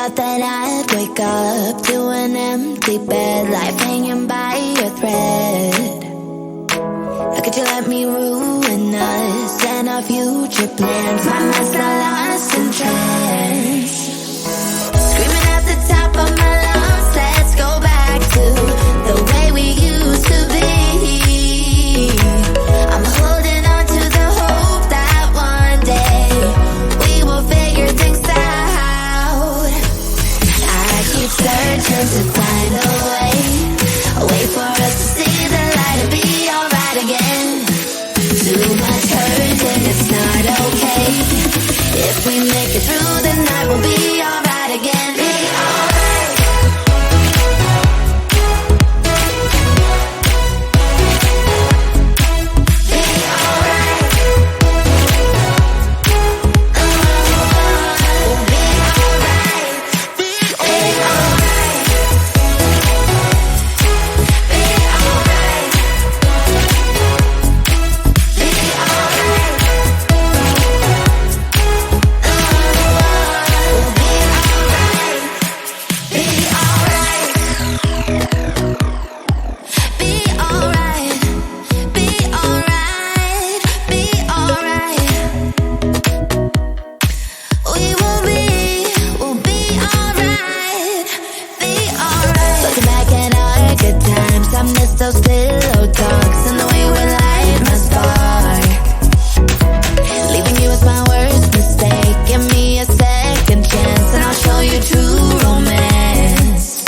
thought that I'd wake up to an empty bed, life hanging by a thread. How could you let me ruin us and our future plans? My mind's not lost in trance, screaming at the top of my lungs, let's go back to the way we used to be. I'm holding on to the hope that one day we will figure things out. I keep searching to find a way for us to see the light and be alright again. Too much hurt and it's not okay. If we make it through the night, we'll be alright again. Be alright. Be alright. We'll be alright. Be alright. Be alright. Be alright. We'll be alright. Be alright. Be alright. Be alright. Be alright. We'll be alright. Be alright. Looking back at our good times, I miss those pillow talks and the way we light my spark. Leaving you was my worst mistake. Give me a second chance and I'll show you true romance.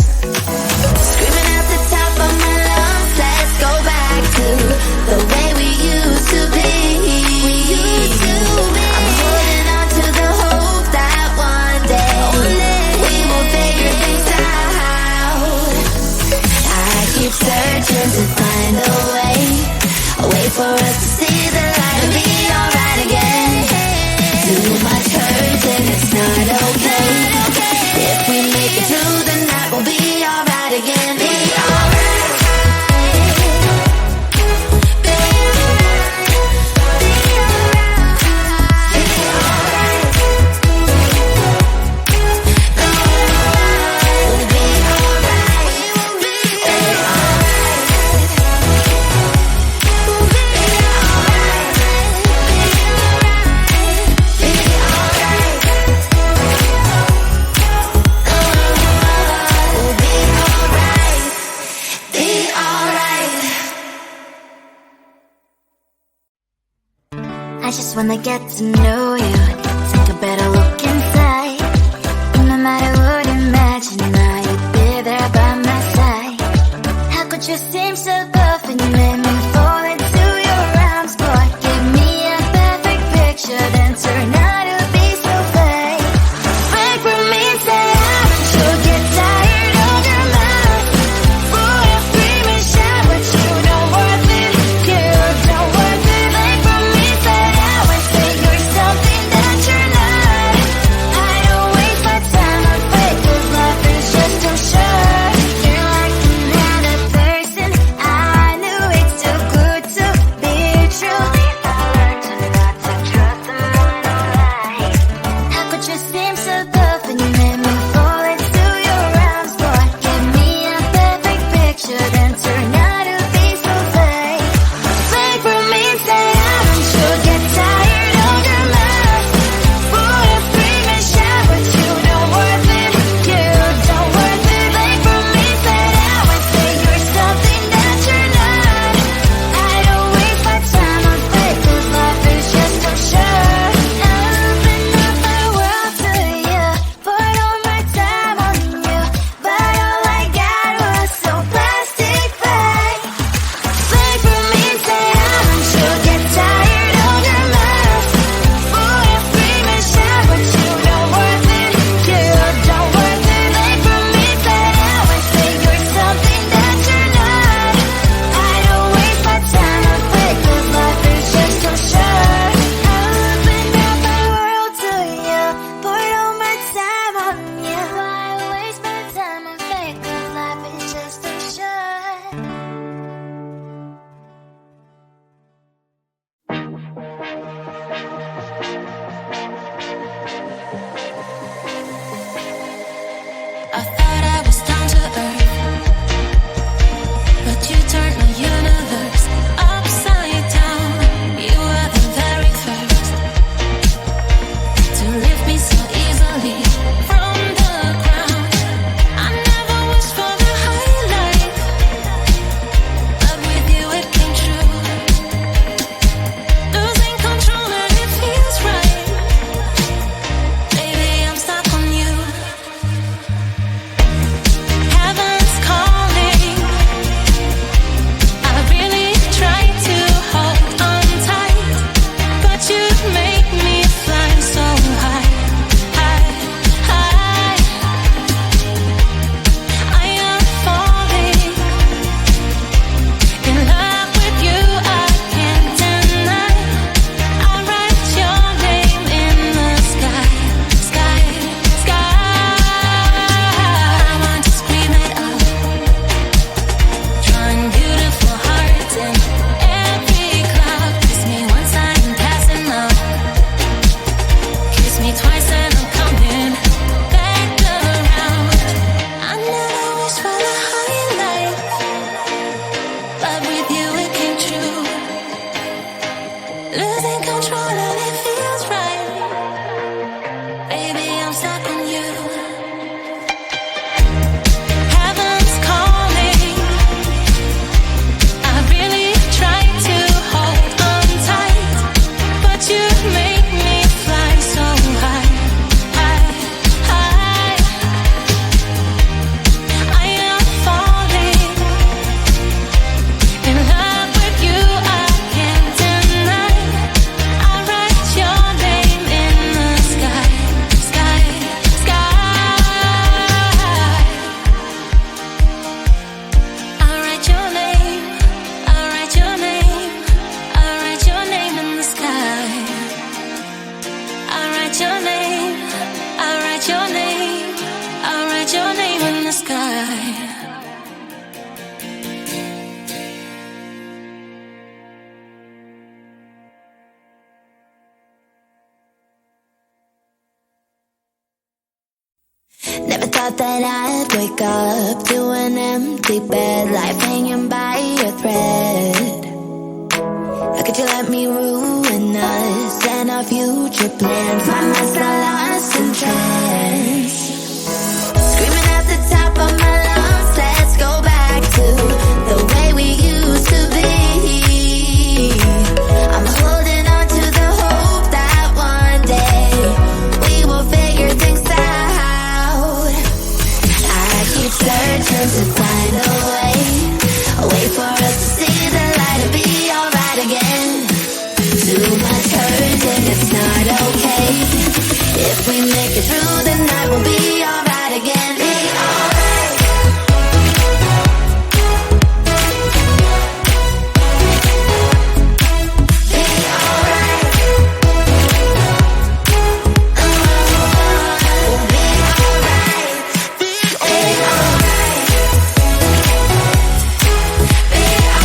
Screaming at the top of my lungs, let's go back to the way we used to be. I'm holding on to the hope that one day we will figure things out. I keep searching to find a way for us to see the light and be alright again. Too much hurt and it's not okay. If we make it through the night, we'll be alright again. Be alright. Be alright. Be alright. Be alright. We'll be alright. We'll be alright. We'll be alright. Be alright. We'll be alright. Be alright. I just wanna get to know you, take a better look inside. No matter what, imagine now you'd be there by my side. How could you seem so tough and you made me fall into your arms? Boy, give me a perfect picture, then turn out to be so fake. Break from me, say you'll get tired of your mouth. Boy, I scream and shout, but you don't worth it. You don't worth it. Break from me, say I would say you're something that you're not. Never thought that I'd wake up to an empty bed, life hanging by a thread. How could you let me ruin us and our future plans? My mind's not lost in trance. Screaming at the top of my lungs, let's go back to the way we used to be. I'm holding on to the hope that one day we will figure things out. I keep searching to find a way for us to see the light and be alright again. Too much hurt and it's not okay. If we make it through the night, we'll be alright again. Be alright. Be alright. We'll be alright. Be alright. Be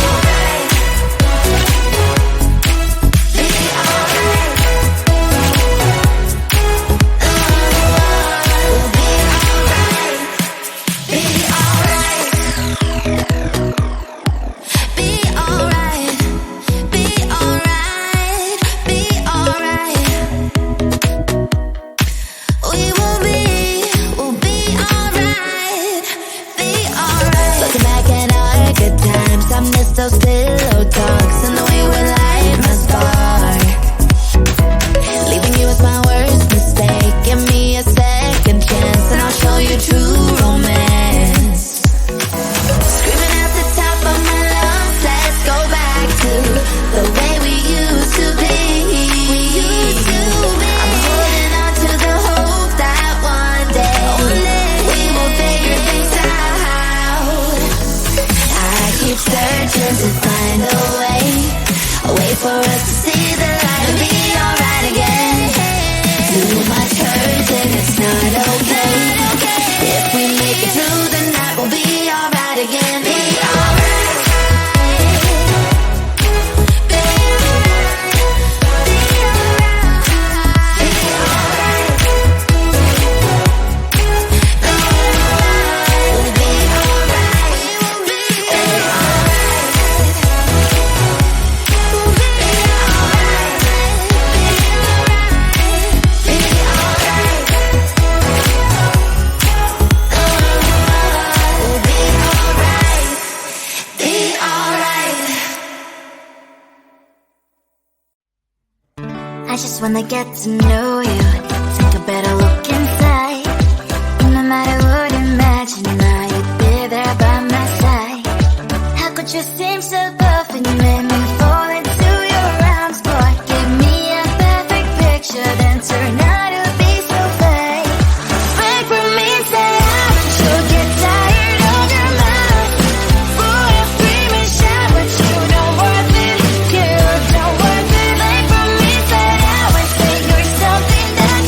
alright. Be alright. We'll be alright. Be alright. Be alright. Be alright. Be alright. We'll be alright. Be alright. Looking back at our good times, I miss those pillow talks and the way we light my spark. Leaving you was my worst mistake. Give me a second chance and I'll show you true romance. Screaming at the top of my lungs, let's go back to the way we used to be. I'm holding on to the hope that one day we will figure things out. I keep searching to find a way for us to see the light and be alright again. Too much hurt and it's not okay. If we make it through the night, we'll be alright again. Be alright. Be alright. Be alright. Be alright. We'll be alright. We'll be alright. We'll be alright. Be alright. We'll be alright. Be alright. I just wanna get to know you, take a better look inside. No matter what, imagine now you'd be there by my side. How could you seem so buff and you made me fall into your arms? Boy, give me a perfect picture, then turn out to be so fake. Break from me, say out, you'll get tired of your mouth. Boy, I scream and shout, but you don't worth it. You don't worth it. Break from me, say out, and say you're something that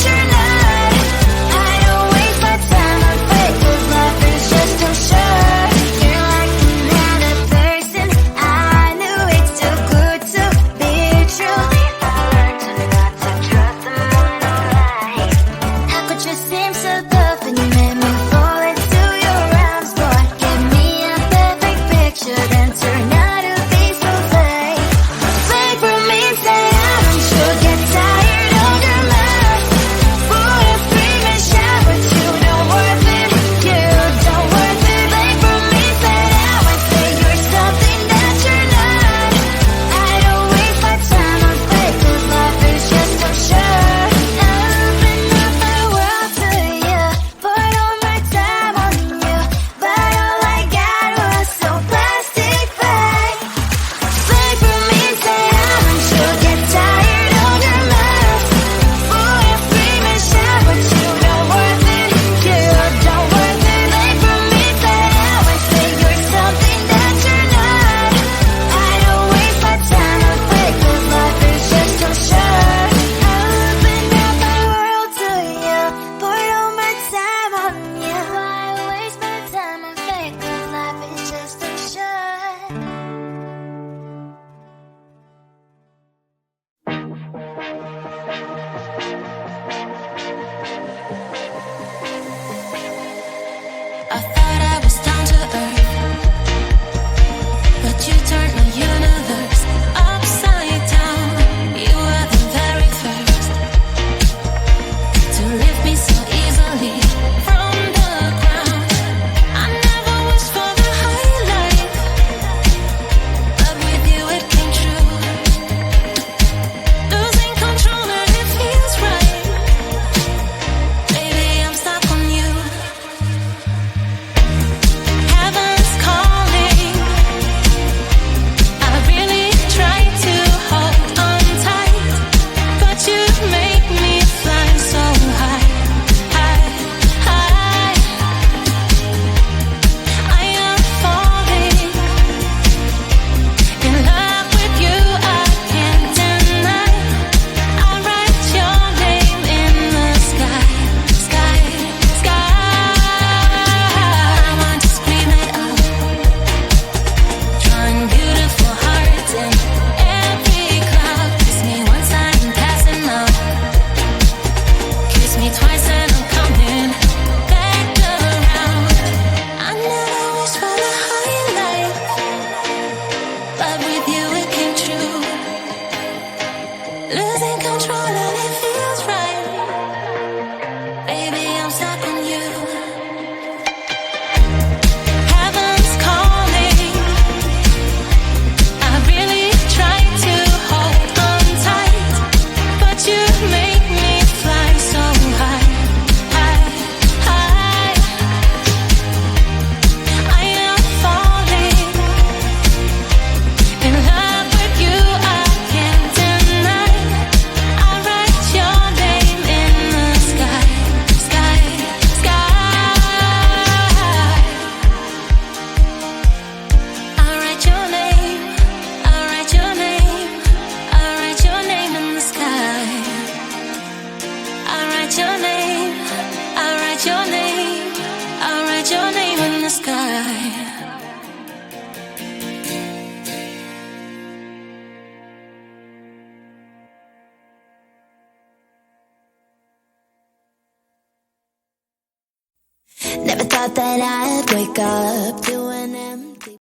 Never thought that I'd wake up to